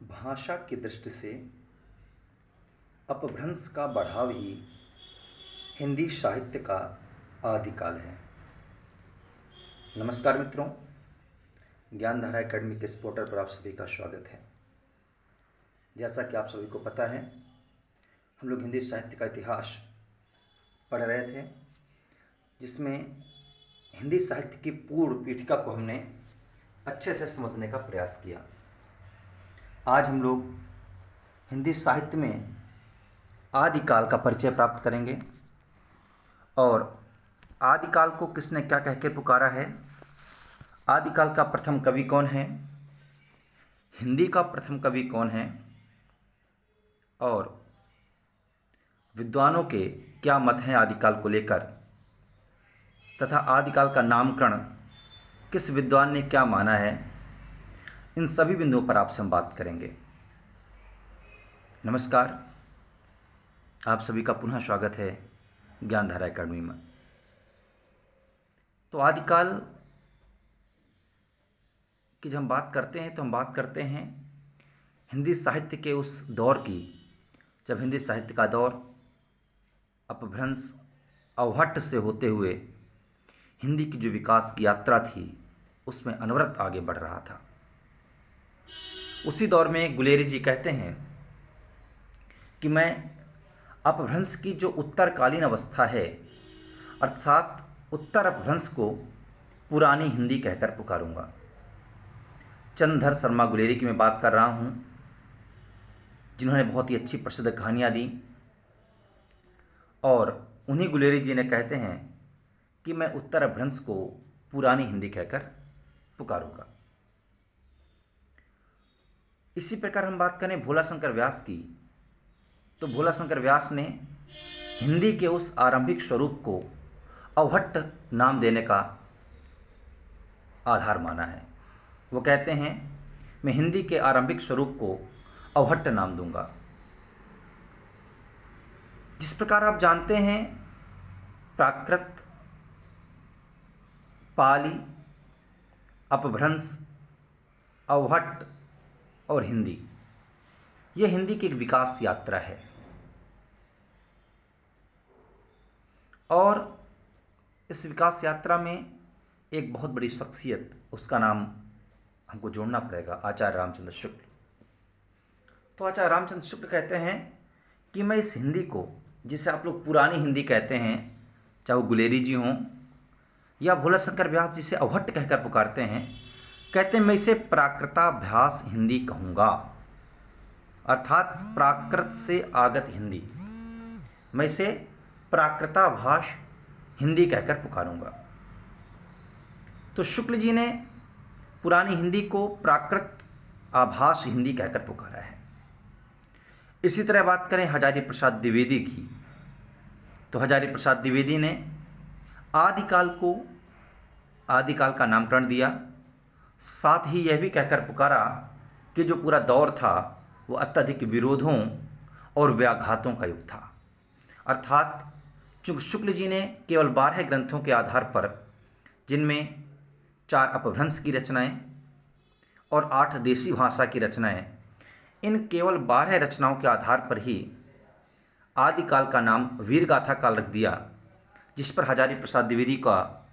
भाषा की दृष्टि से अपभ्रंश का बढ़ाव ही हिंदी साहित्य का आदिकाल है। नमस्कार मित्रों, ज्ञानधारा एकेडमी के इस पोर्टल पर आप सभी का स्वागत है। जैसा कि आप सभी को पता है, हम लोग हिंदी साहित्य का इतिहास पढ़ रहे थे, जिसमें हिंदी साहित्य की पूर्ण पीठिका को हमने अच्छे से समझने का प्रयास किया। आज हम लोग हिंदी साहित्य में आदिकाल का परिचय प्राप्त करेंगे और आदिकाल को किसने क्या कह के पुकारा है, आदिकाल का प्रथम कवि कौन है, हिंदी का प्रथम कवि कौन है और विद्वानों के क्या मत हैं आदिकाल को लेकर, तथा आदिकाल का नामकरण किस विद्वान ने क्या माना है, इन सभी बिंदुओं पर आपसे हम बात करेंगे। नमस्कार, आप सभी का पुनः स्वागत है ज्ञानधारा एकेडमी में। तो आदिकाल की जब हम बात करते हैं तो हम बात करते हैं हिंदी साहित्य के उस दौर की, जब हिंदी साहित्य का दौर अपभ्रंश अवहट्ट से होते हुए हिंदी की जो विकास की यात्रा थी उसमें अनवरत आगे बढ़ रहा था। उसी दौर में गुलेरी जी कहते हैं कि मैं अपभ्रंश की जो उत्तरकालीन अवस्था है, अर्थात उत्तर अपभ्रंश को पुरानी हिंदी कहकर पुकारूंगा। चंद्रधर शर्मा गुलेरी की मैं बात कर रहा हूं, जिन्होंने बहुत ही अच्छी प्रसिद्ध कहानियां दी, और उन्हीं गुलेरी जी ने कहते हैं कि मैं उत्तर अपभ्रंश को पुरानी हिंदी कहकर पुकारूंगा। इसी प्रकार हम बात करें भोला शंकर व्यास की, तो भोला शंकर व्यास ने हिंदी के उस आरंभिक स्वरूप को अवहट्ट नाम देने का आधार माना है। वो कहते हैं मैं हिंदी के आरंभिक स्वरूप को अवहट्ट नाम दूंगा। जिस प्रकार आप जानते हैं, प्राकृत, पाली, अपभ्रंश, अवहट्ट और हिंदी, यह हिंदी की एक विकास यात्रा है। और इस विकास यात्रा में एक बहुत बड़ी शख्सियत, उसका नाम हमको जोड़ना पड़ेगा, आचार्य रामचंद्र शुक्ल। तो आचार्य रामचंद्र शुक्ल कहते हैं कि मैं इस हिंदी को, जिसे आप लोग पुरानी हिंदी कहते हैं, चाहे वो गुलेरी जी हों या भोला शंकर व्यास जिसे अवहट्ट कहकर पुकारते हैं, कहते हैं मैं इसे प्राकृताभास हिंदी कहूंगा, अर्थात प्राकृत से आगत हिंदी, मैं इसे प्राकृताभास हिंदी कहकर पुकारूंगा। तो शुक्ल जी ने पुरानी हिंदी को प्राकृत आभास हिंदी कहकर पुकारा है। इसी तरह बात करें हजारी प्रसाद द्विवेदी की, तो हजारी प्रसाद द्विवेदी ने आदिकाल को, आदिकाल का नामकरण दिया, साथ ही यह भी कहकर पुकारा कि जो पूरा दौर था वो अत्यधिक विरोधों और व्याघातों का युग था। अर्थात चूंकि शुक्ल जी ने केवल 12 ग्रंथों के आधार पर, जिनमें 4 अपभ्रंश की रचनाएं और 8 देशी भाषा की रचनाएं, इन केवल 12 रचनाओं के आधार पर ही आदिकाल का नाम वीरगाथा काल रख दिया, जिस पर हजारी प्रसाद द्विवेदी का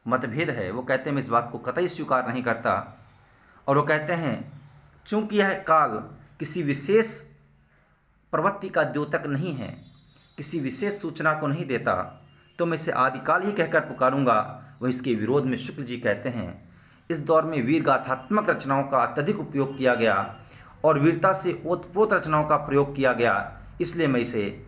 मतभेद है। वो कहते हैं मैं इस बात को कतई स्वीकार नहीं करता, और वो कहते हैं चूंकि यह काल किसी विशेष प्रवृत्ति का द्योतक नहीं है, किसी विशेष सूचना को नहीं देता, तो मैं इसे आदिकाल ही कहकर पुकारूंगा। वह इसके विरोध में शुक्ल जी कहते हैं इस दौर में वीरगाथात्मक रचनाओं का अत्यधिक उपयोग किया गया और वीरता से ओतप्रोत रचनाओं का प्रयोग किया गया, इसलिए मैं इसे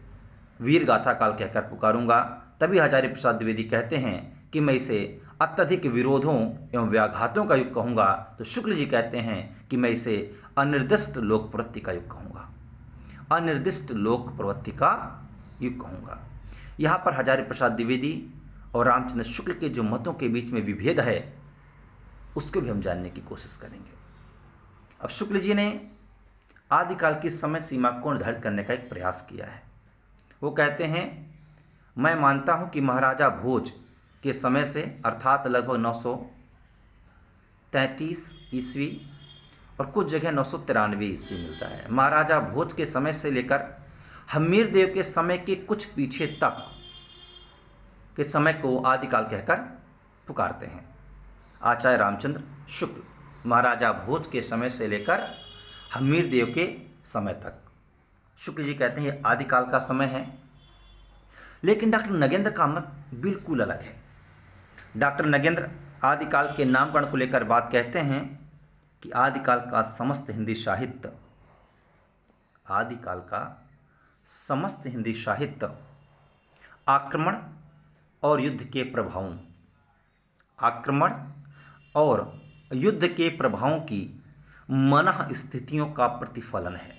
वीरगाथा काल कहकर पुकारूंगा। तभी हजारी प्रसाद द्विवेदी कहते हैं कि मैं इसे अत्यधिक विरोधों एवं व्याघातों का युग कहूंगा। तो शुक्ल जी कहते हैं कि मैं इसे अनिर्दिष्ट लोक प्रवृत्ति का युग कहूंगा, अनिर्दिष्ट लोक प्रवृत्ति का युग कहूंगा। यहां पर हजारी प्रसाद द्विवेदी और रामचंद्र शुक्ल के जो मतों के बीच में विभेद है, उसको भी हम जानने की कोशिश करेंगे। अब शुक्ल जी ने आदिकाल की समय सीमा को निर्धारित करने का एक प्रयास किया है। वो कहते हैं मैं मानता हूं कि महाराजा भोज के समय से, अर्थात लगभग 933 ईस्वी और कुछ जगह 993 ईस्वी मिलता है। महाराजा भोज के समय से लेकर हम्मीर देव के समय के कुछ पीछे तक के समय को आदिकाल कहकर पुकारते हैं। आचार्य रामचंद्र शुक्ल, महाराजा भोज के समय से लेकर हम्मीर देव के समय तक। शुक्ल जी कहते हैं ये आदिकाल का समय है। लेकिन डॉक्टर नगेंद्र का मत बिल्कुल अलग है। डॉक्टर नगेंद्र आदिकाल के नामकरण को लेकर बात कहते हैं कि आदिकाल का समस्त हिंदी साहित्य, आदिकाल का समस्त हिंदी साहित्य आक्रमण और युद्ध के प्रभावों, आक्रमण और युद्ध के प्रभावों की मनः स्थितियों का प्रतिफलन है।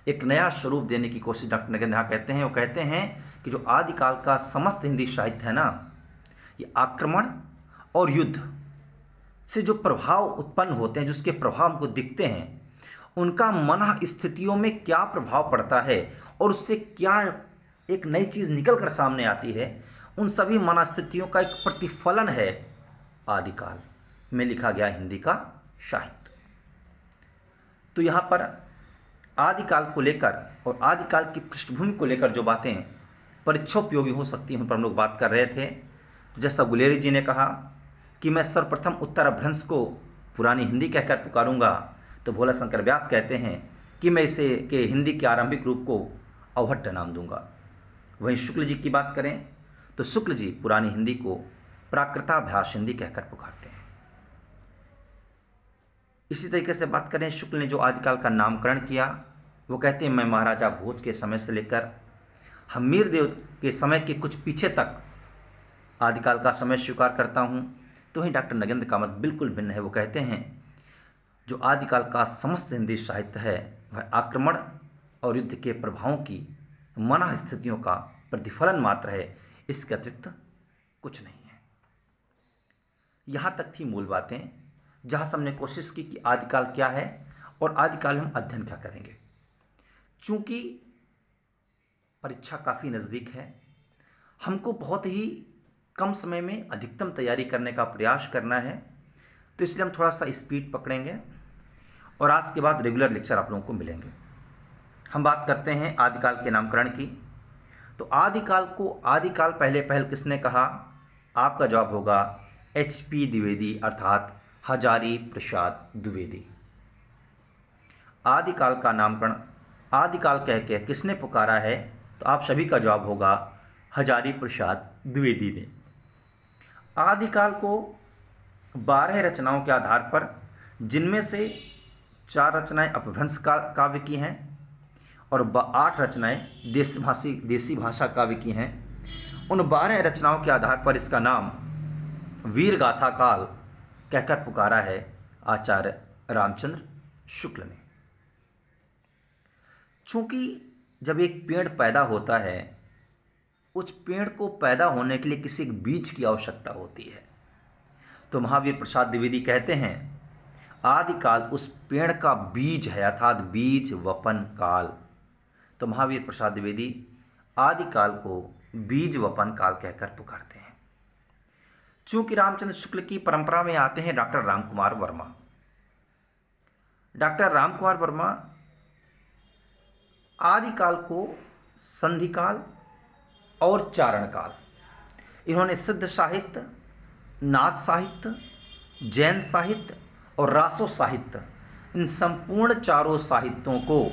एक नया स्वरूप देने की कोशिश डॉक्टर नगेंद्र यहां कहते हैं। वो कहते हैं कि जो आदिकाल का समस्त हिंदी साहित्य है ना, ये आक्रमण और युद्ध से जो प्रभाव उत्पन्न होते हैं, जिसके प्रभाव हमको दिखते हैं, उनका मनः स्थितियों में क्या प्रभाव पड़ता है और उससे क्या एक नई चीज निकल कर सामने आती है, उन सभी मनः स्थितियों का एक प्रतिफलन है आदिकाल में लिखा गया हिंदी का साहित्य। तो यहां पर आदिकाल को लेकर और आदिकाल की पृष्ठभूमि को लेकर जो बातें परीक्षा उपयोगी हो सकती हैं, उन पर हम लोग बात कर रहे थे। जैसा गुलेरी जी ने कहा कि मैं सर्वप्रथम उत्तर अभ्रंश को पुरानी हिंदी कहकर पुकारूंगा, तो भोला शंकर व्यास कहते हैं कि मैं इसे के हिंदी के आरंभिक रूप को अवहट्ट नाम दूंगा। वहीं शुक्ल जी की बात करें तो शुक्ल जी पुरानी हिंदी को प्राकृताभ्यास हिंदी कहकर पुकारते हैं। इसी तरीके से बात करें, शुक्ल ने जो आदिकाल का नामकरण किया, वो कहते हैं मैं महाराजा भोज के समय से लेकर हम्मीर देव के समय के कुछ पीछे तक आदिकाल का समय स्वीकार करता हूं। तो ही डॉक्टर नगेंद्र का मत बिल्कुल भिन्न है। वो कहते हैं जो आदिकाल का समस्त हिंदी साहित्य है वह आक्रमण और युद्ध के प्रभावों की मनः स्थितियों का प्रतिफलन मात्र है, इसके अतिरिक्त कुछ नहीं है। यहां तक थी मूल बातें, जहां से हमने कोशिश की कि आदिकाल क्या है और आदिकाल में हम अध्ययन क्या करेंगे। चूंकि परीक्षा काफी नजदीक है, हमको बहुत ही कम समय में अधिकतम तैयारी करने का प्रयास करना है, तो इसलिए हम थोड़ा सा स्पीड पकड़ेंगे और आज के बाद रेगुलर लेक्चर आप लोगों को मिलेंगे। हम बात करते हैं आदिकाल के नामकरण की। तो आदिकाल को आदिकाल पहले किसने कहा? आपका जवाब होगा HP द्विवेदी अर्थात हजारी प्रसाद द्विवेदी। आदिकाल का नामकरण आदिकाल कह के किसने पुकारा है? तो आप सभी का जवाब होगा हजारी प्रसाद द्विवेदी ने। आदिकाल को 12 रचनाओं के आधार पर, जिनमें से 4 रचनाएं अपभ्रंश काव्य की हैं और 8 रचनाएं देसी भाषा काव्य की हैं, उन 12 रचनाओं के आधार पर इसका नाम वीर गाथा काल कहकर पुकारा है आचार्य रामचंद्र शुक्ल ने। चूंकि जब एक पेड़ पैदा होता है, उस पेड़ को पैदा होने के लिए किसी एक बीज की आवश्यकता होती है। तो महावीर प्रसाद द्विवेदी कहते हैं आदिकाल उस पेड़ का बीज है, अर्थात बीज वपन काल। तो महावीर प्रसाद द्विवेदी आदिकाल को बीज वपन काल कहकर पुकारते हैं। चूंकि रामचंद्र शुक्ल की परंपरा में आते हैं डॉक्टर रामकुमार वर्मा। डॉक्टर रामकुमार वर्मा आदिकाल को संधिकाल और चारण काल, इन्होंने सिद्ध साहित्य, नाथ साहित्य, जैन साहित्य और रासो साहित्य, इन संपूर्ण चारों साहित्यों को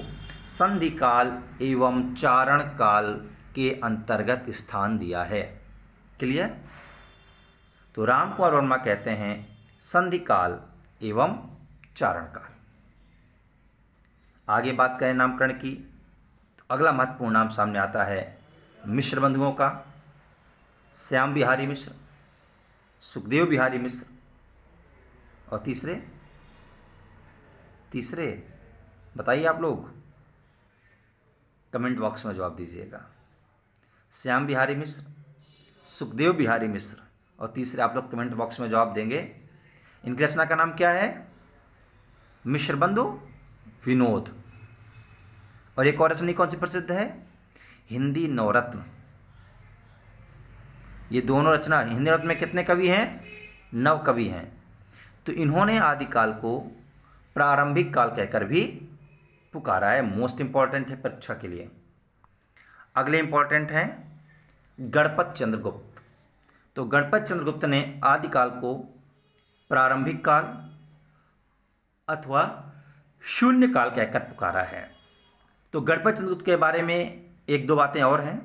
संधिकाल एवं चारण काल के अंतर्गत स्थान दिया है। क्लियर? तो रामकुमार वर्मा कहते हैं संधिकाल एवं चारण काल। आगे बात करें नामकरण की, तो अगला महत्वपूर्ण नाम सामने आता है मिश्र बंधुओं का। श्याम बिहारी मिश्र, सुखदेव बिहारी मिश्र और तीसरे बताइए आप लोग, कमेंट बॉक्स में जवाब दीजिएगा। श्याम बिहारी मिश्र, सुखदेव बिहारी मिश्र और तीसरे आप लोग कमेंट बॉक्स में जवाब देंगे। इनकी रचना का नाम क्या है? मिश्र बंधु विनोद। और एक और रचना कौन सी प्रसिद्ध है? हिंदी नवरत्न। ये दोनों रचना, हिंदी नवरत्न में कितने कवि हैं? 9 कवि हैं। तो इन्होंने आदिकाल को प्रारंभिक काल कहकर भी पुकारा है। मोस्ट इंपॉर्टेंट है परीक्षा के लिए। अगले इंपॉर्टेंट हैं गणपत चंद्रगुप्त। तो गणपत चंद्रगुप्त ने आदिकाल को प्रारंभिक काल अथवा शून्य काल कहकर पुकारा है। तो गणपत चंद्रगुप्त के बारे में एक दो बातें और हैं।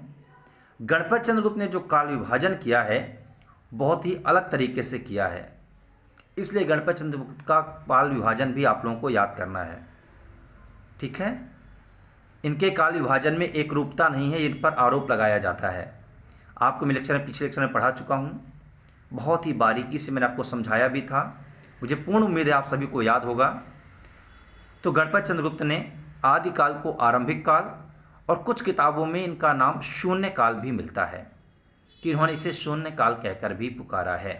गणपत चंद्रगुप्त ने जो काल विभाजन किया है बहुत ही अलग तरीके से किया है, इसलिए गणपत चंद्रगुप्त का काल विभाजन भी आप लोगों को याद करना है। ठीक है, इनके काल विभाजन में एक रूपता नहीं है, इन पर आरोप लगाया जाता है। आपको मैं पिछले लेक्चर में पढ़ा चुका हूं, बहुत ही बारीकी से मैंने आपको समझाया भी था। मुझे पूर्ण उम्मीद है आप सभी को याद होगा। तो गणपत चंद्रगुप्त ने आदिकाल को आरंभिक काल और कुछ किताबों में इनका नाम शून्य काल भी मिलता है कि इन्होंने इसे शून्य काल कहकर भी पुकारा है।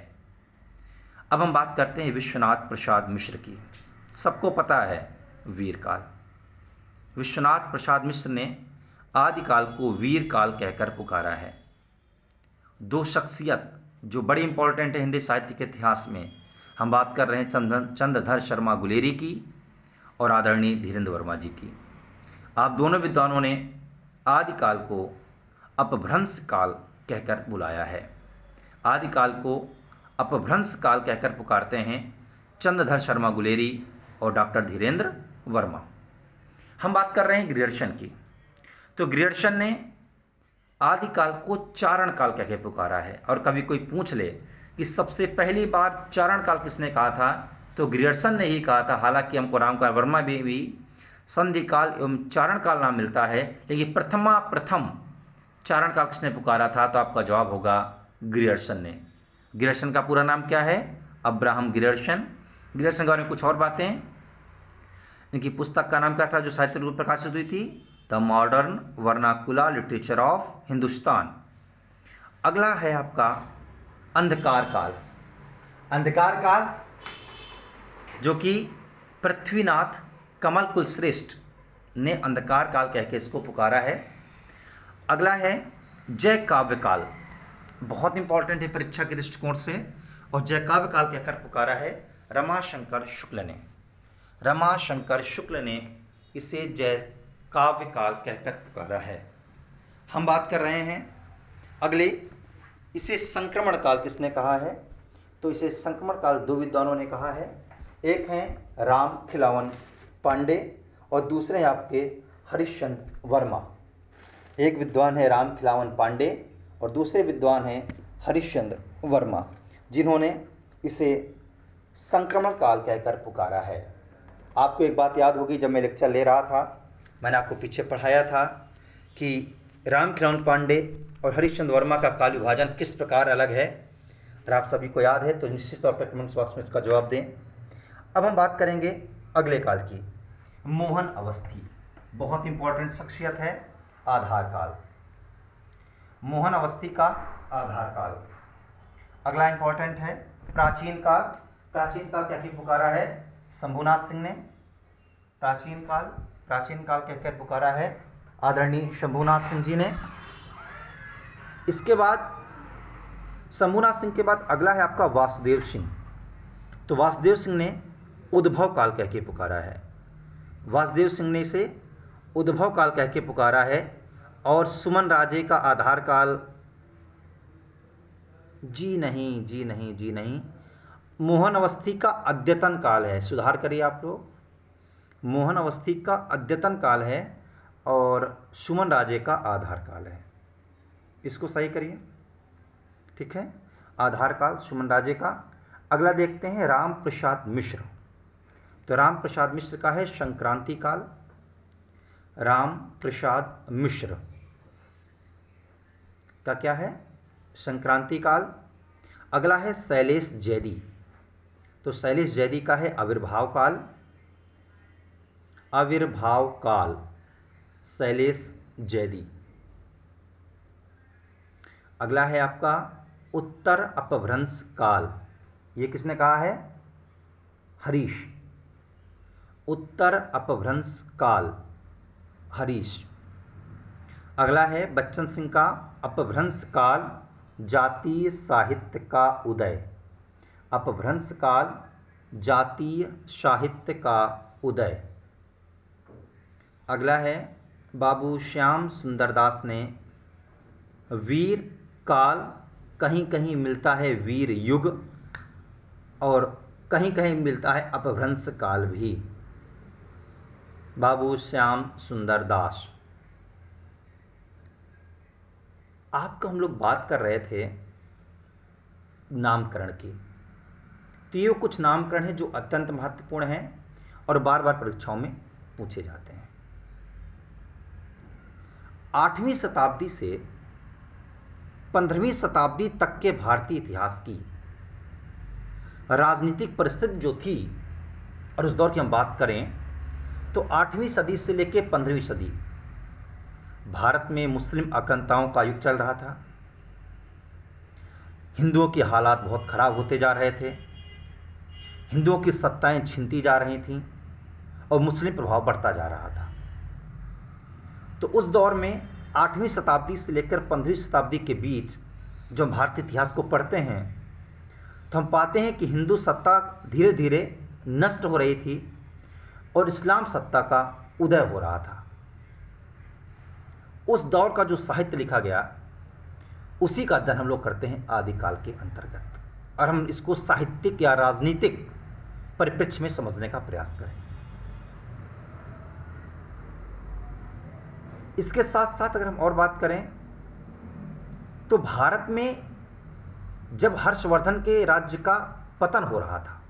अब हम बात करते हैं विश्वनाथ प्रसाद मिश्र की। सबको पता है वीर काल। विश्वनाथ प्रसाद मिश्र ने आदिकाल को वीर काल कहकर पुकारा है। दो शख्सियत जो बड़ी इंपॉर्टेंट है हिंदी साहित्य के इतिहास में, हम बात कर रहे हैं चंद्रधर शर्मा गुलेरी की और आदरणीय धीरेन्द्र वर्मा जी की। आप दोनों विद्वानों ने आदिकाल को अपभ्रंश काल कहकर बुलाया है। आदिकाल को अपभ्रंश काल कहकर पुकारते हैं चंद्रधर शर्मा गुलेरी और डॉक्टर धीरेन्द्र वर्मा। हम बात कर रहे हैं ग्रियर्सन की। तो ग्रियर्सन ने आदिकाल को चारण काल कहकर पुकारा है। और कभी कोई पूछ ले कि सबसे पहली बार चारण काल किसने कहा था, तो ग्रियर्सन ने ही कहा था। हालांकि हमको रामकाल वर्मा में भी संधि काल एवं चारण काल नाम मिलता है, लेकिन प्रथम चारण काल किसने पुकारा था, तो आपका जवाब होगा ग्रियर्सन ने। ग्रियर्सन का पूरा नाम क्या है? Abraham Grierson. ग्रियर्सन के बारे में कुछ और बातें। इनकी पुस्तक का नाम क्या था जो साहित्य रूप प्रकाशित हुई थी? The modern vernacular literature of Hindustan. अगला है आपका अंधकार काल। अंधकार काल जो कि पृथ्वीनाथ कमल कुलश्रेष्ठ ने अंधकार काल कहकर इसको पुकारा है। अगला है जय काव्य काल। बहुत इंपॉर्टेंट है परीक्षा के दृष्टिकोण से, और जय काव्य काल कहकर पुकारा है रमाशंकर शुक्ल ने। रमाशंकर शुक्ल ने इसे जय काव्य काल कहकर पुकारा है। हम बात कर रहे हैं अगले, इसे संक्रमण काल किसने कहा है? तो इसे संक्रमण काल दो विद्वानों ने कहा है। एक हैं राम खिलावन पांडे और दूसरे आपके हरिश्चंद्र वर्मा। एक विद्वान है राम खिलावन पांडे और दूसरे विद्वान हैं हरिश्चंद्र वर्मा, जिन्होंने इसे संक्रमण काल कहकर पुकारा है। आपको एक बात याद होगी, जब मैं लेक्चर ले रहा था मैंने आपको पीछे पढ़ाया था कि राम खिलावन पांडे और हरिश्चंद्र वर्मा का काल विभाजन किस प्रकार अलग है। अगर आप सभी को याद है तो निश्चित तौर पर कमेंट बॉक्स में इसका जवाब दें। अब हम बात करेंगे अगले काल की, मोहन अवस्थी। बहुत इंपॉर्टेंट शख्सियत है। आधार काल, मोहन अवस्थी का आधार काल। अगला इंपॉर्टेंट है प्राचीन काल। प्राचीन काल क्या पुकारा है? शंभुनाथ सिंह ने प्राचीन काल कहकर पुकारा है आदरणीय शंभुनाथ सिंह जी ने। इसके बाद शंभुनाथ सिंह के बाद अगला है आपका वासुदेव सिंह। तो वासुदेव सिंह ने उद्भव काल कहकर पुकारा है। वासुदेव सिंह ने इसे उद्भव काल कहकर पुकारा है। और सुमन राजे का आधार काल, जी नहीं, मोहन अवस्थी का अद्यतन काल है। सुधार करिए आप लोग, मोहन अवस्थी का अद्यतन काल है और सुमन राजे का आधार काल है। इसको सही करिए, ठीक है। आधार काल सुमन राजे का। अगला देखते हैं राम प्रसाद मिश्र। तो राम प्रसाद मिश्र का है संक्रांति काल। राम प्रसाद मिश्र का क्या है? संक्रांति काल। अगला है शैलेश जैदी। तो शैलेश जैदी का है आविर्भाव काल। आविर्भाव काल शैलेश जैदी। अगला है आपका उत्तर अपभ्रंश काल। ये किसने कहा है? हरीश। उत्तर अपभ्रंश काल हरीश। अगला है बच्चन सिंह का अपभ्रंश काल जातीय साहित्य का उदय। अपभ्रंश काल जातीय साहित्य का उदय। अगला है बाबू श्याम सुंदर दास ने वीर काल, कहीं कहीं मिलता है वीर युग और कहीं कहीं मिलता है अपभ्रंश काल भी। बाबू श्याम सुंदर दास। आपको हम लोग बात कर रहे थे नामकरण की, तो ये कुछ नामकरण हैं जो अत्यंत महत्वपूर्ण हैं और बार बार परीक्षाओं में पूछे जाते हैं। 8वीं शताब्दी से 15वीं शताब्दी तक के भारतीय इतिहास की राजनीतिक परिस्थिति जो थी, और उस दौर की हम बात करें तो 8वीं सदी से लेकर 15वीं सदी भारत में मुस्लिम आक्रांताओं का युग चल रहा था। हिंदुओं के हालात बहुत खराब होते जा रहे थे, हिंदुओं की सत्ताएं छीनती जा रही थीं और मुस्लिम प्रभाव बढ़ता जा रहा था। तो उस दौर में 8वीं शताब्दी से लेकर 15वीं शताब्दी के बीच जो हम भारतीय इतिहास को पढ़ते हैं तो हम पाते हैं कि हिंदू सत्ता धीरे धीरे नष्ट हो रही थी और इस्लाम सत्ता का उदय हो रहा था। उस दौर का जो साहित्य लिखा गया उसी का अध्ययन हम लोग करते हैं आदिकाल के अंतर्गत, और हम इसको साहित्यिक या राजनीतिक परिप्रेक्ष्य में समझने का प्रयास करें। इसके साथ साथ अगर हम और बात करें तो भारत में जब हर्षवर्धन के राज्य का पतन हो रहा था,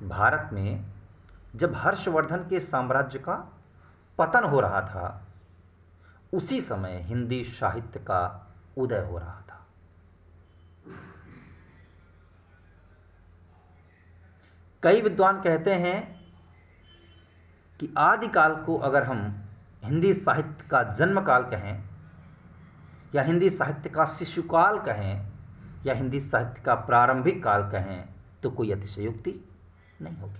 भारत में जब हर्षवर्धन के साम्राज्य का पतन हो रहा था, उसी समय हिंदी साहित्य का उदय हो रहा था। कई विद्वान कहते हैं कि आदिकाल को अगर हम हिंदी साहित्य का जन्म काल कहें या हिंदी साहित्य का शिशुकाल कहें या हिंदी साहित्य का प्रारंभिक काल कहें तो कोई अतिशयोक्ति नहीं होगी।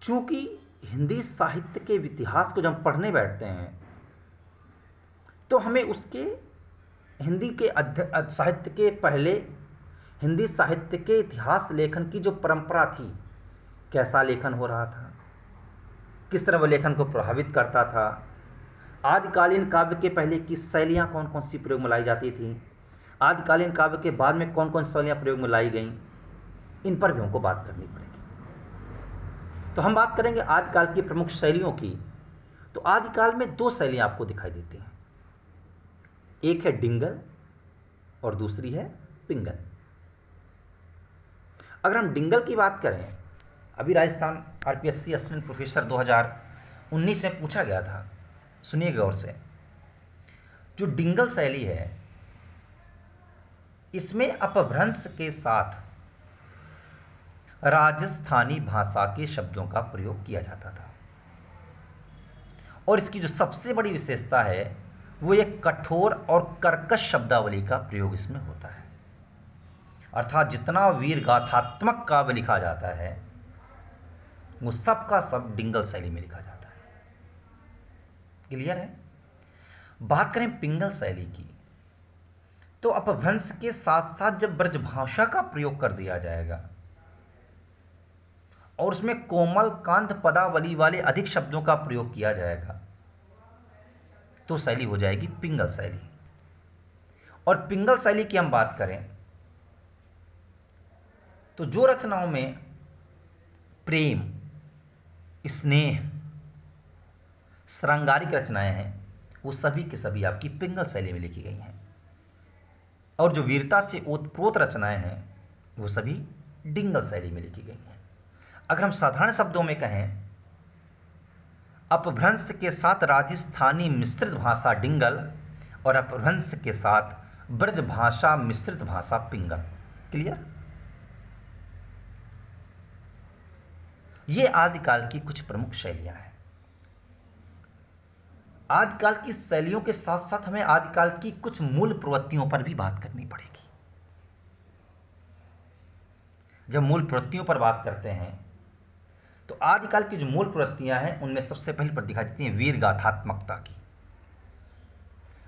चूंकि हिंदी साहित्य के इतिहास को जब हम पढ़ने बैठते हैं तो हमें उसके हिंदी के साहित्य के पहले हिंदी साहित्य के इतिहास लेखन की जो परंपरा थी, कैसा लेखन हो रहा था, किस तरह वह लेखन को प्रभावित करता था, आदिकालीन काव्य के पहले की शैलियां कौन कौन सी प्रयोग में लाई जाती थी, आदिकालीन काव्य के बाद में कौन कौन सी शैलियां प्रयोग में लाई गईं, इन पर भी हमको बात करनी पड़ेगी। तो हम बात करेंगे आदिकाल की प्रमुख शैलियों की। तो आदिकाल में दो शैलियां आपको दिखाई देती हैं, एक है डिंगल और दूसरी है पिंगल। अगर हम डिंगल की बात करें, अभी राजस्थान आरपीएससी असिस्टेंट प्रोफेसर 2019 में पूछा गया था, सुनिए गौर से। जो डिंगल शैली है इसमें अपभ्रंश के साथ राजस्थानी भाषा के शब्दों का प्रयोग किया जाता था, और इसकी जो सबसे बड़ी विशेषता है वो एक कठोर और कर्कश शब्दावली का प्रयोग इसमें होता है। अर्थात जितना वीर गाथात्मक काव्य लिखा जाता है वो सब का सब डिंगल शैली में लिखा जाता है। क्लियर है? बात करें पिंगल शैली की, तो अपभ्रंश के साथ साथ जब ब्रजभाषा का प्रयोग कर दिया जाएगा और उसमें कोमल कांत पदावली वाले अधिक शब्दों का प्रयोग किया जाएगा तो शैली हो जाएगी पिंगल शैली। और पिंगल शैली की हम बात करें तो जो रचनाओं में प्रेम, स्नेह, श्रृंगारिक रचनाएं हैं वो सभी के सभी आपकी पिंगल शैली में लिखी गई हैं, और जो वीरता से ओतप्रोत रचनाएं हैं वो सभी डिंगल शैली में लिखी गई हैं। अगर हम साधारण शब्दों में कहें, अपभ्रंश के साथ राजस्थानी मिश्रित भाषा डिंगल और अपभ्रंश के साथ ब्रज भाषा मिश्रित भाषा पिंगल। क्लियर? ये आदिकाल की कुछ प्रमुख शैलियां हैं। आदिकाल की शैलियों के साथ साथ हमें आदिकाल की कुछ मूल प्रवृत्तियों पर भी बात करनी पड़ेगी। जब मूल प्रवृत्तियों पर बात करते हैं तो आदिकाल की जो मूल प्रवृत्तियां हैं उनमें सबसे पहले पर दिखाई देती हैं वीर गाथात्मकता की।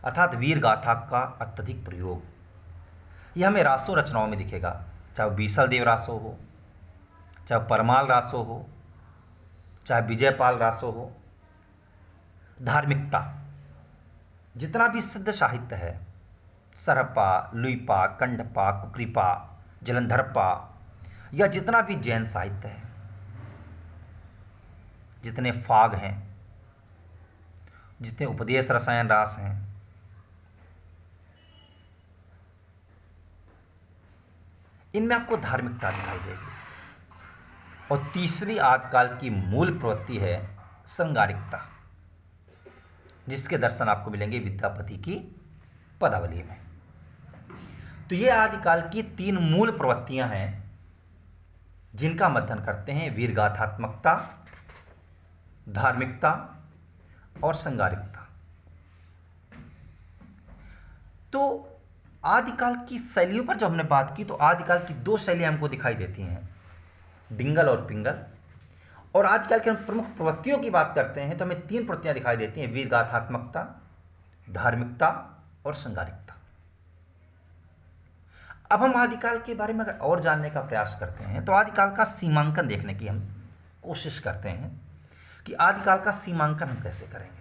अर्थात वीर गाथा का अत्यधिक प्रयोग। यह हमें रासो रचनाओं में दिखेगा, चाहे बीसल देव रासो हो, चाहे परमाल रासो हो, चाहे विजयपाल रासो हो। धार्मिकता, जितना भी सिद्ध साहित्य है, सरपा, लुईपा, कंडपा, कुकरीपा, जलंधरपा, या जितना भी जैन साहित्य है, जितने फाग हैं, जितने उपदेश रसायन रास हैं, इनमें आपको धार्मिकता दिखाई देगी। और तीसरी आदिकाल की मूल प्रवृत्ति है श्रृंगारिकता, जिसके दर्शन आपको मिलेंगे विद्यापति की पदावली में। तो ये आदिकाल की 3 मूल प्रवृत्तियां हैं जिनका मध्यन करते हैं वीरगाथात्मकता, धार्मिकता और श्रृंगारिकता। तो आदिकाल की शैलियों पर जब हमने बात की तो आदिकाल की 2 शैलियां हमको दिखाई देती हैं, डिंगल और पिंगल। और आदिकाल की प्रमुख प्रवृत्तियों की बात करते हैं तो हमें 3 प्रवृत्तियां दिखाई देती हैं, वीरगाथात्मकता, धार्मिकता और श्रृंगारिकता। अब हम आदिकाल के बारे में अगर और जानने का प्रयास करते हैं तो आदिकाल का सीमांकन देखने की हम कोशिश करते हैं कि आदिकाल का सीमांकन हम कैसे करेंगे।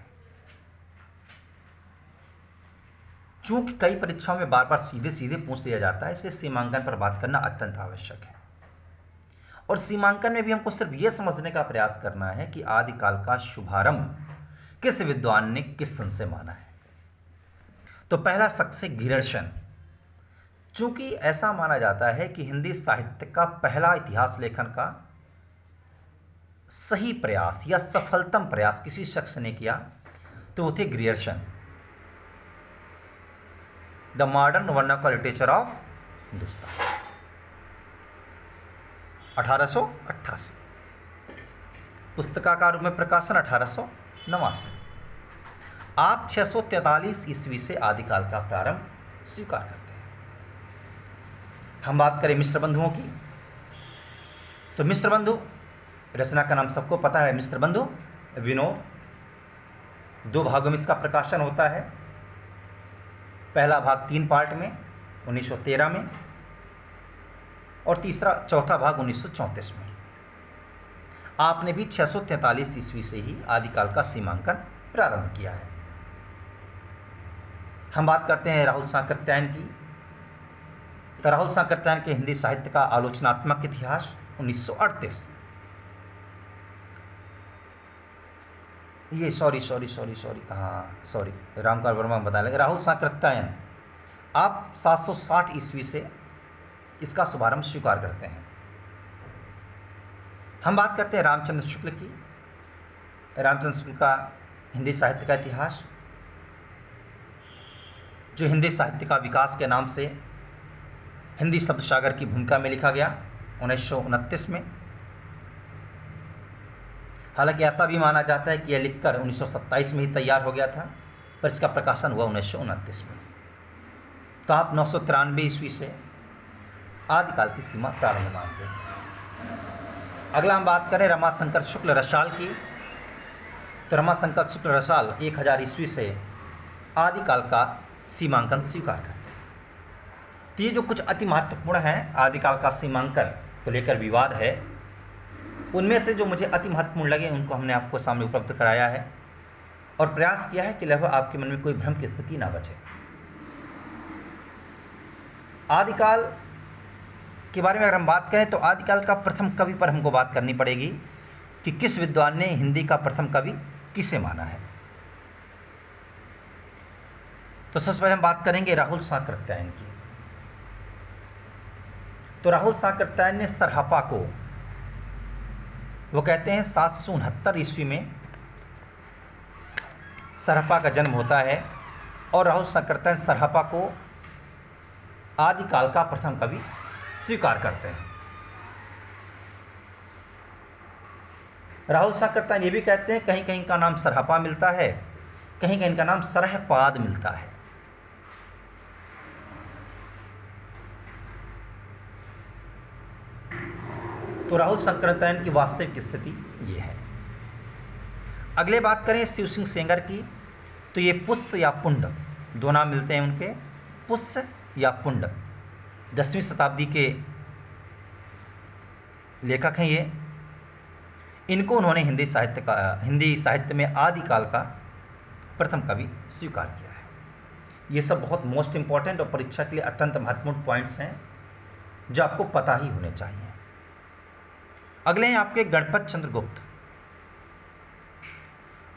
चूंकि कई परीक्षाओं में बार बार सीधे सीधे पूछ लिया जाता है, इसलिए सीमांकन पर बात करना अत्यंत आवश्यक है। और सीमांकन में भी हमको सिर्फ यह समझने का प्रयास करना है कि आदिकाल का शुभारंभ किस विद्वान ने किस सन से माना है। तो पहला शख्स है घिरर्शन। चूंकि ऐसा माना जाता है कि हिंदी साहित्य का पहला इतिहास लेखन का सही प्रयास या सफलतम प्रयास किसी शख्स ने किया तो वो थे Grierson, the modern vernacular literature of Hindustan, 1888। पुस्तिका रूप में प्रकाशन 1889। आप 643 ईस्वी से आदिकाल का प्रारंभ स्वीकार करते हैं। हम बात करें मिश्र बंधुओं की तो मिश्र बंधु रचना का नाम सबको पता है, मिश्र बंधु विनोद। 2 भागों में इसका प्रकाशन होता है। पहला भाग 3 पार्ट में 1913 में और चौथा भाग 1934 में। आपने भी 643 ईस्वी से ही आदिकाल का सीमांकन प्रारंभ किया है। हम बात करते हैं राहुल सांकृत्यायन की। तो राहुल सांकृत्यायन के हिंदी साहित्य का आलोचनात्मक इतिहास 1938। ये सॉरी रामकाल वर्मा बता लेंगे। राहुल सांकृत्यायन आप 760 ईस्वी से इसका शुभारंभ स्वीकार करते हैं। हम बात करते हैं रामचंद्र शुक्ल की। रामचंद्र शुक्ल का हिंदी साहित्य का इतिहास, जो हिंदी साहित्य का विकास के नाम से हिंदी शब्द सागर की भूमिका में लिखा गया 1929 में। हालांकि ऐसा भी माना जाता है कि यह लिखकर 1927 में ही तैयार हो गया था, पर इसका प्रकाशन हुआ 1929 में। तो आप 993 ईस्वी से आदिकाल की सीमा प्रारंभ मानते हैं। अगला हम बात करें रमाशंकर शुक्ल रसाल की। तो रमाशंकर शुक्ल रसाल 1000 ईस्वी से आदिकाल का सीमांकन स्वीकार करते हैं। तो ये जो कुछ अति महत्वपूर्ण है आदिकाल का सीमांकन को लेकर विवाद है, उनमें से जो मुझे अति महत्वपूर्ण लगे उनको हमने आपको सामने उपलब्ध कराया है और प्रयास किया है कि लगभग आपके मन में कोई भ्रम की स्थिति ना बचे। आदिकाल के बारे में अगर हम बात करें तो आदिकाल का प्रथम कवि पर हमको बात करनी पड़ेगी कि किस विद्वान ने हिंदी का प्रथम कवि किसे माना है। तो सबसे पहले हम बात करेंगे राहुल सांकृत्यायन की। तो राहुल सांकृत्यायन ने सरहपा को, वो कहते हैं 769 ईस्वी में सरहपा का जन्म होता है और राहुल सांकृत्यायन सरहपा को आदिकाल का प्रथम कवि स्वीकार करते हैं। राहुल सांकृत्यायन ये भी कहते हैं कहीं कहीं का नाम सरहपा मिलता है, कहीं कहीं का नाम सरहपाद मिलता है। तो राहुल सांकृत्यायन की वास्तविक स्थिति ये है। अगले बात करें शिव सिंह सेंगर की। तो ये पुष्य या पुंड दो नाम मिलते हैं उनके, पुष्य या पुंड। 10वीं शताब्दी के लेखक हैं ये। इनको उन्होंने हिंदी साहित्य में आदिकाल का प्रथम कवि स्वीकार किया है। ये सब बहुत मोस्ट इंपॉर्टेंट और परीक्षा के लिए अत्यंत महत्वपूर्ण पॉइंट्स हैं जो आपको पता ही होने चाहिए। अगले हैं आपके गणपत चंद्र गुप्त।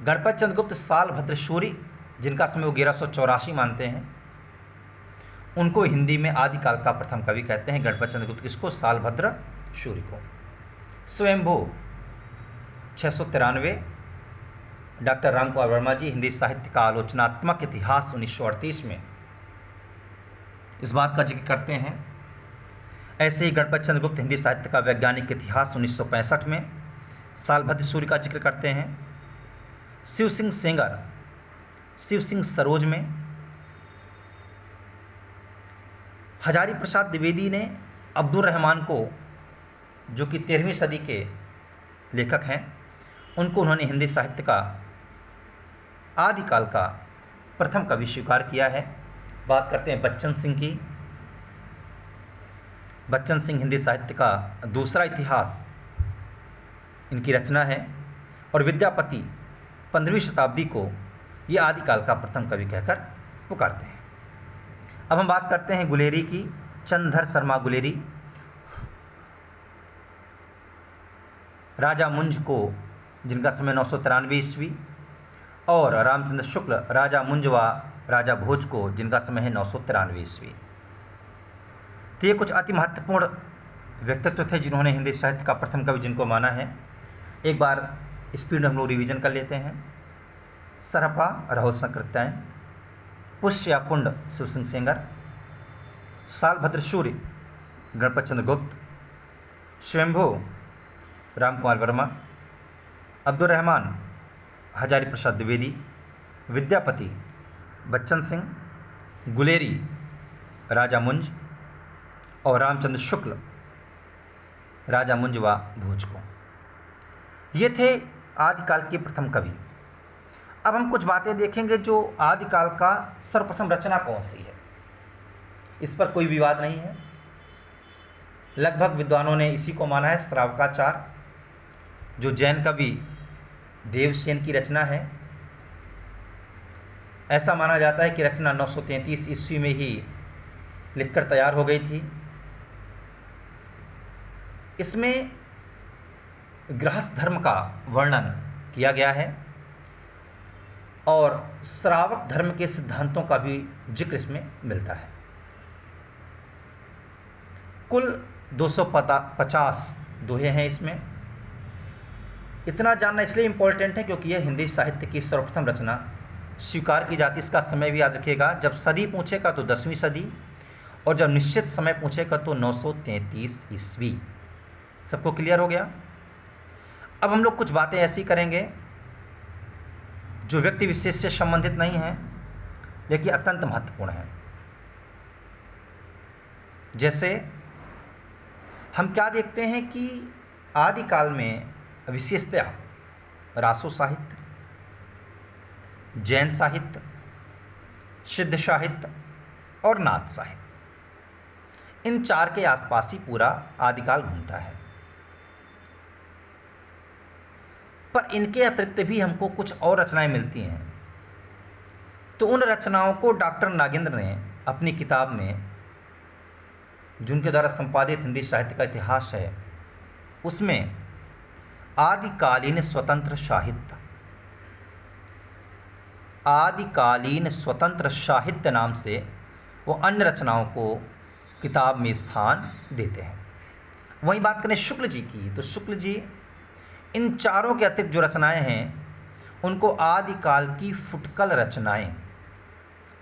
गणपत चंद्र गुप्त सालभद्र शूरी, जिनका समय वो 1184 मानते हैं, उनको हिंदी में आदिकाल का प्रथम कवि कहते हैं। गणपत चंद्र गुप्त किसको? सालभद्र शूरी को। स्वयंभू 693, डॉक्टर रामकुमार वर्मा जी हिंदी साहित्य का आलोचनात्मक इतिहास 1938 में इस बात का जिक्र करते हैं। ऐसे ही गणपत चंद्र गुप्त हिंदी साहित्य का वैज्ञानिक इतिहास 1965 में सालभद्र शूरी का जिक्र करते हैं। शिव सिंह सेंगर शिव सिंह सरोज में, हजारी प्रसाद द्विवेदी ने अब्दुल रहमान को, जो कि 13वीं सदी के लेखक हैं, उनको उन्होंने हिंदी साहित्य का आदिकाल का प्रथम कवि स्वीकार किया है। बात करते हैं बच्चन सिंह की। बच्चन सिंह हिंदी साहित्य का दूसरा इतिहास इनकी रचना है, और विद्यापति 15वीं शताब्दी को ये आदिकाल का प्रथम कवि कहकर पुकारते हैं। अब हम बात करते हैं गुलेरी की। चंद्रधर शर्मा गुलेरी राजा मुंज को, जिनका समय 993 ईस्वी, और रामचंद्र शुक्ल राजा मुंज व राजा भोज को, जिनका समय है 993 ईस्वी। तो ये कुछ अति महत्वपूर्ण व्यक्तित्व थे जिन्होंने हिंदी साहित्य का प्रथम कवि जिनको माना है। एक बार स्पीड में हम लोग रिवीजन कर लेते हैं। सरहपा राहुल संकृत्यायन, पुष्य या पुंड शिव सिंह सेंगर, सालभद्र शूरी गणपत चंद्र गुप्त, स्वयंभू रामकुमार वर्मा, अब्दुल रहमान हजारी प्रसाद द्विवेदी, विद्यापति बच्चन सिंह, गुलेरी राजा मुंज, और रामचंद्र शुक्ल राजा मुंज व भोज को। ये थे आदिकाल के प्रथम कवि। अब हम कुछ बातें देखेंगे जो आदिकाल का सर्वप्रथम रचना कौन सी है। इस पर कोई विवाद नहीं है, लगभग विद्वानों ने इसी को माना है। श्रावकाचार, जो जैन कवि देवसेन की रचना है, ऐसा माना जाता है कि रचना 933 ईस्वी में ही लिखकर तैयार हो गई थी। इसमें गृहस्थ धर्म का वर्णन किया गया है और श्रावक धर्म के सिद्धांतों का भी जिक्र इसमें मिलता है। कुल 250 दोहे हैं इसमें। इतना जानना इसलिए इंपॉर्टेंट है क्योंकि यह हिंदी साहित्य की सर्वप्रथम रचना स्वीकार की जाती है। इसका समय भी याद रखिएगा, जब सदी पूछेगा तो 10वीं सदी, और जब निश्चित समय पूछेगा तो 933 ईस्वी। सबको क्लियर हो गया? अब हम लोग कुछ बातें ऐसी करेंगे जो व्यक्ति विशेष से संबंधित नहीं है लेकिन अत्यंत महत्वपूर्ण है। जैसे हम क्या देखते हैं कि आदिकाल में विशेषतः रासो साहित्य, जैन साहित्य, सिद्ध साहित्य और नाथ साहित्य, इन चार के आसपास ही पूरा आदिकाल घूमता है। पर इनके अतिरिक्त भी हमको कुछ और रचनाएं मिलती हैं। तो उन रचनाओं को डॉक्टर नागेंद्र ने अपनी किताब में, जिनके द्वारा संपादित हिंदी साहित्य का इतिहास है, उसमें आदिकालीन स्वतंत्र साहित्य, आदिकालीन स्वतंत्र साहित्य नाम से वो अन्य रचनाओं को किताब में स्थान देते हैं। वहीं बात करें शुक्ल जी की, तो शुक्ल जी इन चारों के अतिरिक्त जो रचनाएं हैं उनको आदिकाल की फुटकल रचनाएं,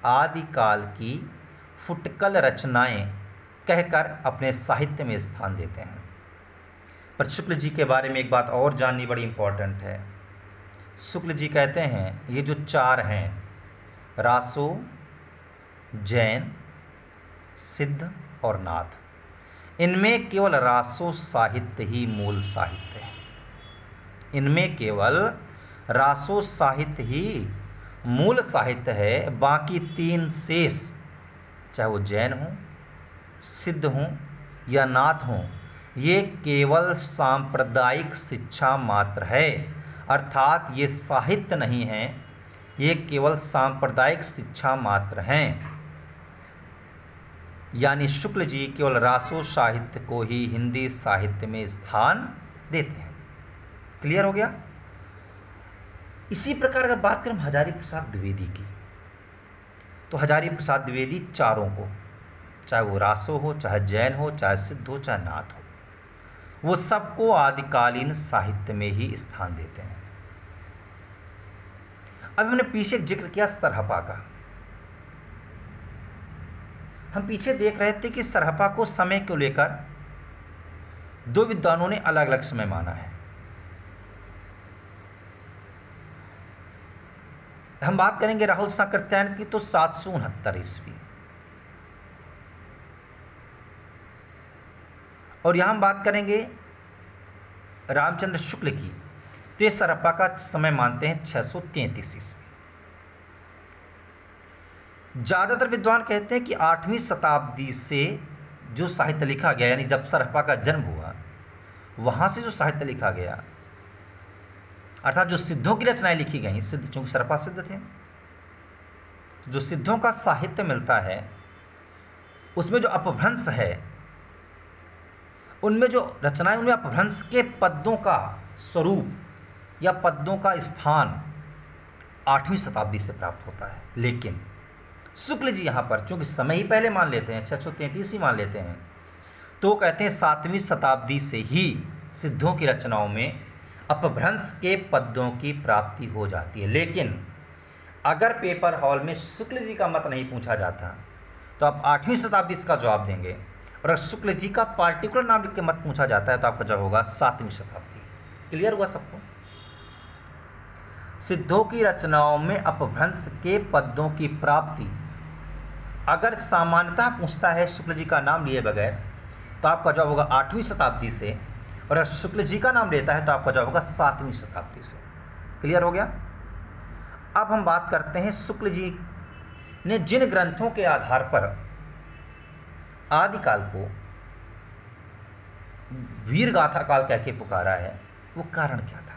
आदिकाल की फुटकल रचनाएं कहकर अपने साहित्य में स्थान देते हैं। पर शुक्ल जी के बारे में एक बात और जाननी बड़ी इंपॉर्टेंट है। शुक्ल जी कहते हैं ये जो चार हैं, रासो, जैन, सिद्ध और नाथ, इनमें केवल रासो साहित्य ही मूल साहित्य है। इनमें केवल रासो साहित्य ही मूल साहित्य है, बाकी तीन शेष, चाहे वो जैन हो, सिद्ध हो या नाथ हो, ये केवल सांप्रदायिक शिक्षा मात्र है। अर्थात ये साहित्य नहीं है, ये केवल सांप्रदायिक शिक्षा मात्र हैं। यानी शुक्ल जी केवल रासो साहित्य को ही हिंदी साहित्य में स्थान देते हैं। क्लियर हो गया? इसी प्रकार अगर बात करें हजारी प्रसाद द्विवेदी की, तो हजारी प्रसाद द्विवेदी चारों को, चाहे वो रासो हो, चाहे जैन हो, चाहे सिद्ध हो, चाहे नाथ हो, वो सबको आदिकालीन साहित्य में ही स्थान देते हैं। अब हमने पीछे एक जिक्र किया सरहपा का। हम पीछे देख रहे थे कि सरहपा को समय को लेकर दो विद्वानों ने अलग अलग समय माना है। हम बात करेंगे राहुल साकृत्यायन की, तो 769 ईस्वी, और यहां हम बात करेंगे रामचंद्र शुक्ल की, तो ये सरहपा का समय मानते हैं 633 ईस्वी। ज्यादातर विद्वान कहते हैं कि 8वीं शताब्दी से जो साहित्य लिखा गया, यानी जब सरहपा का जन्म हुआ वहां से जो साहित्य लिखा गया, अर्थात जो सिद्धों की रचनाएं लिखी गई, सिद्ध चूंकि सरहपा सिद्ध थे, जो सिद्धों का साहित्य मिलता है उसमें जो अपभ्रंश है, उनमें जो रचनाएं, उनमें अपभ्रंश के पद्यों का स्वरूप या पद्यों का स्थान 8वीं शताब्दी से प्राप्त होता है। लेकिन शुक्ल जी यहां पर चूंकि समय ही पहले मान लेते हैं, 633 ही मान लेते हैं, तो कहते हैं 7वीं शताब्दी से ही सिद्धों की रचनाओं में अपभ्रंश के पद्यों की प्राप्ति हो जाती है। लेकिन अगर पेपर हॉल में शुक्ल जी का मत नहीं पूछा जाता तो आप 8वीं शताब्दी इसका जवाब देंगे, और अगर शुक्ल जी का पार्टिकुलर नाम लिख के मत पूछा जाता है तो आपका जवाब होगा 7वीं शताब्दी। क्लियर हुआ सबको? सिद्धों की रचनाओं में अपभ्रंश के पद्यों की प्राप्ति अगर सामान्यतः पूछता है शुक्ल जी का नाम लिए बगैर, तो आपका जवाब होगा 8वीं शताब्दी से, और अगर शुक्ल जी का नाम लेता है तो आपका जवाब होगा 7वीं शताब्दी से। क्लियर हो गया? अब हम बात करते हैं शुक्ल जी ने जिन ग्रंथों के आधार पर आदिकाल को वीर गाथा काल कह के पुकारा है, वो कारण क्या था।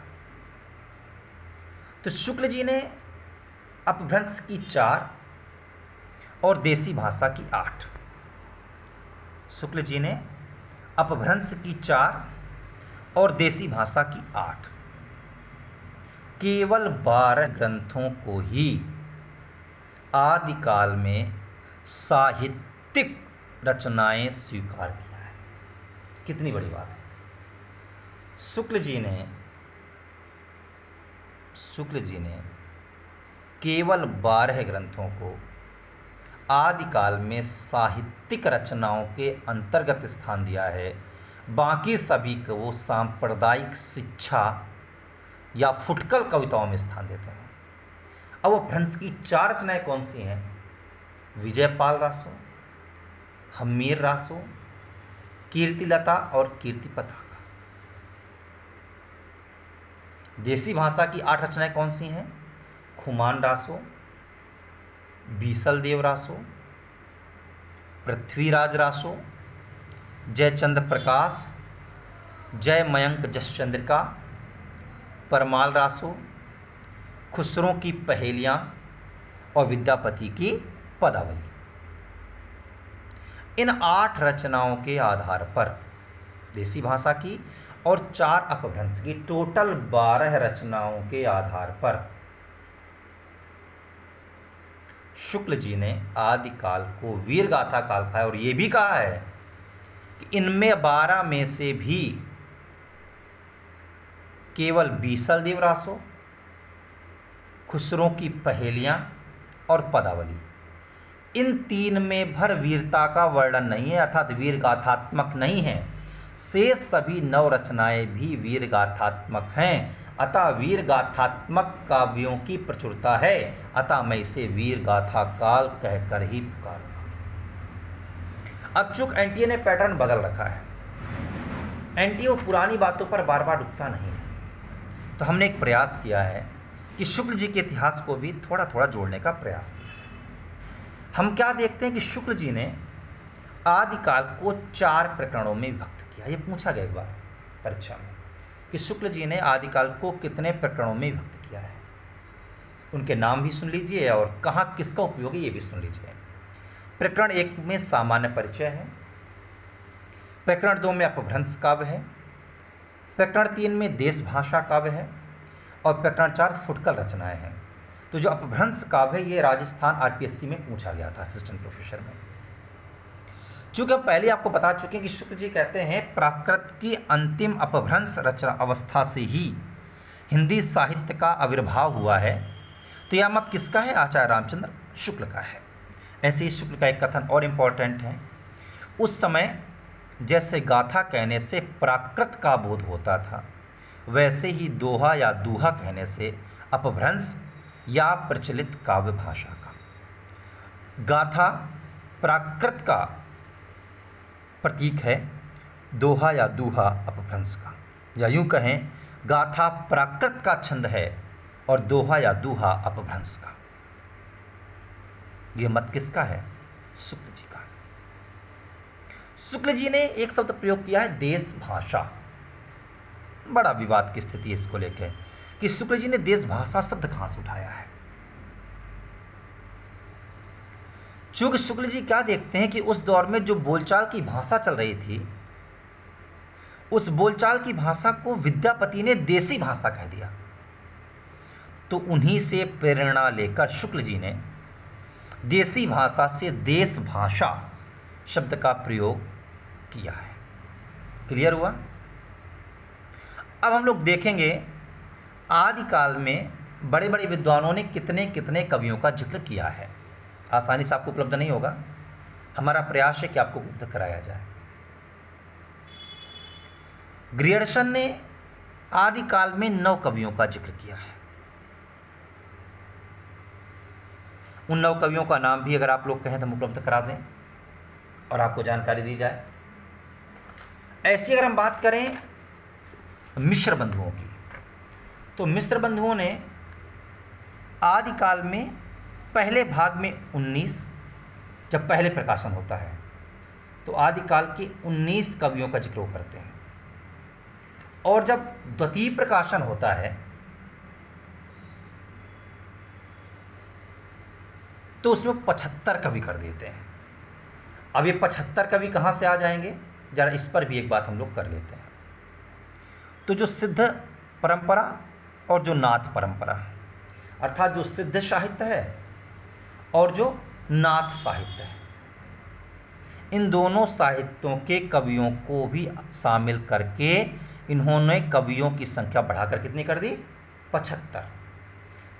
तो शुक्ल जी ने अपभ्रंश की 4 और देसी भाषा की 8, शुक्ल जी ने अपभ्रंश की 4 और देसी भाषा की 8, केवल 12 ग्रंथों को ही आदिकाल में साहित्यिक रचनाएं स्वीकार किया है। कितनी बड़ी बात है। शुक्ल जी ने केवल 12 ग्रंथों को आदिकाल में साहित्यिक रचनाओं के अंतर्गत स्थान दिया है, बाकी सभी को वो सांप्रदायिक शिक्षा या फुटकल कविताओं में स्थान देते हैं। अब अपभ्रंश की 4 रचनाएं कौन सी हैं? विजयपाल रासो, हम्मीर रासो, कीर्तिलता और कीर्ति पताका। देसी भाषा की 8 रचनाएं कौन सी हैं? खुमान रासो, बीसल देव रासो, पृथ्वीराज रासो, जयचंद्र प्रकाश, जय मयंक जसचंद्रिका, परमाल रासो, खुसरों की पहेलियां और विद्यापति की पदावली। इन 8 रचनाओं के आधार पर देसी भाषा की और 4 अपभ्रंश की टोटल 12 रचनाओं के आधार पर शुक्ल जी ने आदिकाल को वीर गाथा काल कहा है, और यह भी कहा है कि इनमें 12 में से भी केवल बीसल देव रासो, खुसरों की पहेलियां और पदावली, इन 3 में भर वीरता का वर्णन नहीं है, अर्थात वीर गाथात्मक नहीं है। शेष सभी 9 रचनाएं भी वीर गाथात्मक हैं, अतः वीर गाथात्मक काव्यों की प्रचुरता है, अतः मैं इसे वीर गाथा काल कहकर ही पुकारूंगा। अब चूंकि एनटीए ने पैटर्न बदल रखा है, एनटीए पुरानी बातों पर बार बार रुकता नहीं है, तो हमने एक प्रयास किया है कि शुक्ल जी के इतिहास को भी थोड़ा थोड़ा जोड़ने का प्रयास किया। हम क्या देखते हैं कि शुक्ल जी ने आदिकाल को 4 प्रकरणों में विभक्त किया। ये पूछा गया एक बार परीक्षा में कि शुक्ल जी ने आदिकाल को कितने प्रकरणों में विभक्त किया है। उनके नाम भी सुन लीजिए और कहाँ किसका उपयोग है ये भी सुन लीजिए। प्रकरण 1 में सामान्य परिचय है, प्रकरण 2 में अपभ्रंश काव्य है, प्रकरण 3 में देश भाषा काव्य है और प्रकरण 4 फुटकल रचनाएं हैं। तो जो अपभ्रंश काव्य है ये राजस्थान आरपीएससी में पूछा गया था असिस्टेंट प्रोफेसर में। चूंकि हम पहले आपको बता चुके हैं कि शुक्ल जी कहते हैं प्राकृत की अंतिम अपभ्रंश रचना अवस्था से ही हिंदी साहित्य का आविर्भाव हुआ है, तो यह मत किसका है? आचार्य रामचंद्र शुक्ल का है। ऐसे ही शुक्ल का एक कथन और इंपॉर्टेंट है, उस समय जैसे गाथा कहने से प्राकृत का बोध होता था, वैसे ही दोहा या दूहा कहने से अपभ्रंश या प्रचलित काव्य भाषा का। गाथा प्राकृत का प्रतीक है, दोहा या दूहा अपभ्रंश का, या यूं कहें गाथा प्राकृत का छंद है और दोहा या दूहा अपभ्रंश का। यह मत किसका है? शुक्ल जी का। शुक्ल जी ने एक शब्द प्रयोग किया है देश भाषा। बड़ा विवाद की स्थिति है इसको लेकर कि शुक्ल जी ने देश भाषा शब्द कहां से उठाया है। चूंकि शुक्ल जी क्या देखते हैं कि उस दौर में जो बोलचाल की भाषा चल रही थी, उस बोलचाल की भाषा को विद्यापति ने देसी भाषा कह दिया, तो उन्हीं से प्रेरणा लेकर शुक्ल जी ने देसी भाषा से देश भाषा शब्द का प्रयोग किया है। क्लियर हुआ? अब हम लोग देखेंगे आदिकाल में बड़े बड़े विद्वानों ने कितने कितने कवियों का जिक्र किया है। आसानी से आपको उपलब्ध नहीं होगा, हमारा प्रयास है कि आपको उपलब्ध कराया जाए। ग्रियर्सन ने आदिकाल में 9 कवियों का जिक्र किया है। उन 9 कवियों का नाम भी अगर आप लोग कहें तो हम उपलब्ध करा दें और आपको जानकारी दी जाए। ऐसी अगर हम बात करें मिश्र बंधुओं की, तो मिश्र बंधुओं ने आदिकाल में पहले भाग में 19, जब पहले प्रकाशन होता है तो आदिकाल के 19 कवियों का जिक्र करते हैं, और जब द्वितीय प्रकाशन होता है तो उसमें 75 कवि कर देते हैं। अब ये 75 कवि कहां से आ जाएंगे, जरा इस पर भी एक बात हम लोग कर लेते हैं। तो जो सिद्ध परंपरा और जो नाथ परंपरा, अर्थात जो सिद्ध साहित्य है और जो नाथ साहित्य है, इन दोनों साहित्यों के कवियों को भी शामिल करके इन्होंने कवियों की संख्या बढ़ाकर कितनी कर दी? 75।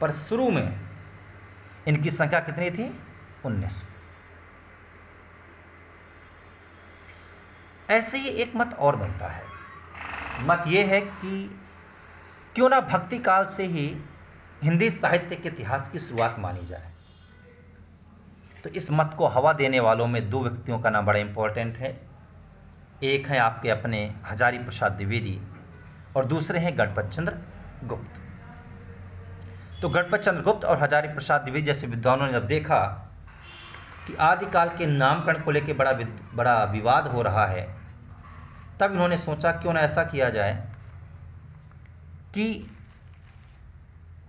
पर शुरू में इनकी संख्या कितनी थी? 19। ऐसे ही एक मत और बनता है। मत यह है कि क्यों ना भक्ति काल से ही हिंदी साहित्य के इतिहास की शुरुआत मानी जाए। तो इस मत को हवा देने वालों में 2 व्यक्तियों का नाम बड़ा इंपॉर्टेंट है। एक है आपके अपने हजारी प्रसाद द्विवेदी और दूसरे हैं गणपत चंद्र गुप्त। तो गणपत चंद्र गुप्त और हजारी प्रसाद द्विवेदी जैसे विद्वानों ने जब देखा कि आदिकाल के नामकरण को लेकर बड़ा विवाद हो रहा है, तब इन्होंने सोचा क्यों ना ऐसा किया जाए कि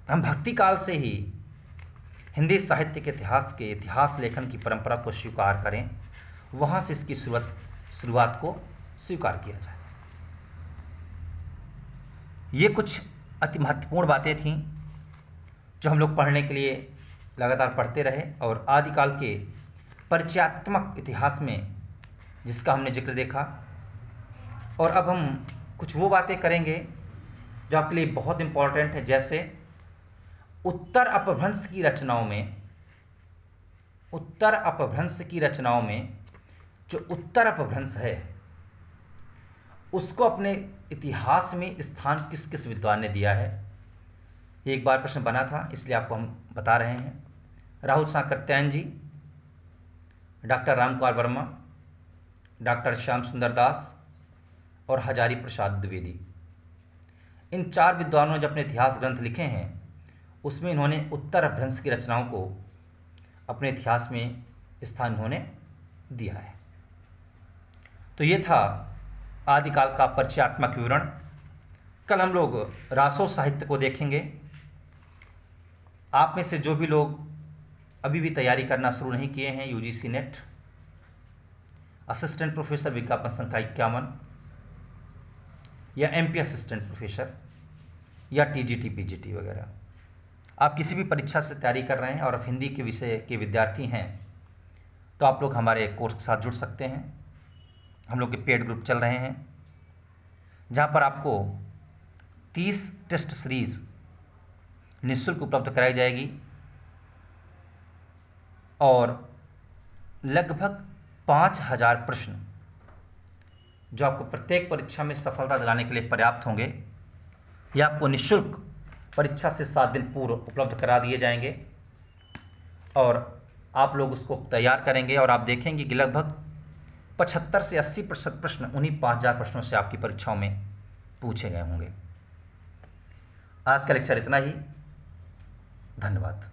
हम भक्ति काल से ही हिंदी साहित्य के इतिहास लेखन की परंपरा को स्वीकार करें, वहां से इसकी शुरुआत को स्वीकार किया जाए। ये कुछ अति महत्वपूर्ण बातें थीं जो हम लोग पढ़ने के लिए लगातार पढ़ते रहे, और आदिकाल के परिचयात्मक इतिहास में जिसका हमने जिक्र देखा। और अब हम कुछ वो बातें करेंगे जो आपके लिए बहुत इंपॉर्टेंट है, जैसे उत्तर अपभ्रंश की रचनाओं में जो उत्तर अपभ्रंश है उसको अपने इतिहास में स्थान किस किस विद्वान ने दिया है। एक बार प्रश्न बना था, इसलिए आपको हम बता रहे हैं। राहुल सांकृत्यायन जी, डॉक्टर रामकुमार वर्मा, डॉक्टर श्याम सुंदर दास और हजारी प्रसाद द्विवेदी, इन 4 विद्वानों ने जब अपने इतिहास ग्रंथ लिखे हैं उसमें इन्होंने उत्तर अपभ्रंश की रचनाओं को अपने इतिहास में स्थान इन्होंने दिया है। तो ये था आदिकाल का परिचयात्मक विवरण। कल हम लोग रासो साहित्य को देखेंगे। आप में से जो भी लोग अभी भी तैयारी करना शुरू नहीं किए हैं, यूजीसी नेट, असिस्टेंट प्रोफेसर विज्ञापन संख्या 51 या एमपी असिस्टेंट प्रोफेसर या टीजीटी पीजीटी वगैरह, आप किसी भी परीक्षा से तैयारी कर रहे हैं और आप हिंदी के विषय के विद्यार्थी हैं, तो आप लोग हमारे कोर्स के साथ जुड़ सकते हैं। हम लोग के पेड ग्रुप चल रहे हैं जहां पर आपको 30 टेस्ट सीरीज निःशुल्क उपलब्ध कराई जाएगी और लगभग 5000 प्रश्न जो आपको प्रत्येक परीक्षा में सफलता दिलाने के लिए पर्याप्त होंगे, यह आपको निःशुल्क परीक्षा से 7 दिन पूर्व उपलब्ध करा दिए जाएंगे और आप लोग उसको तैयार करेंगे और आप देखेंगे कि लगभग 75 से 80% प्रश्न उन्हीं 5000 प्रश्नों से आपकी परीक्षाओं में पूछे गए होंगे। आज का लेक्चर इतना ही। धन्यवाद।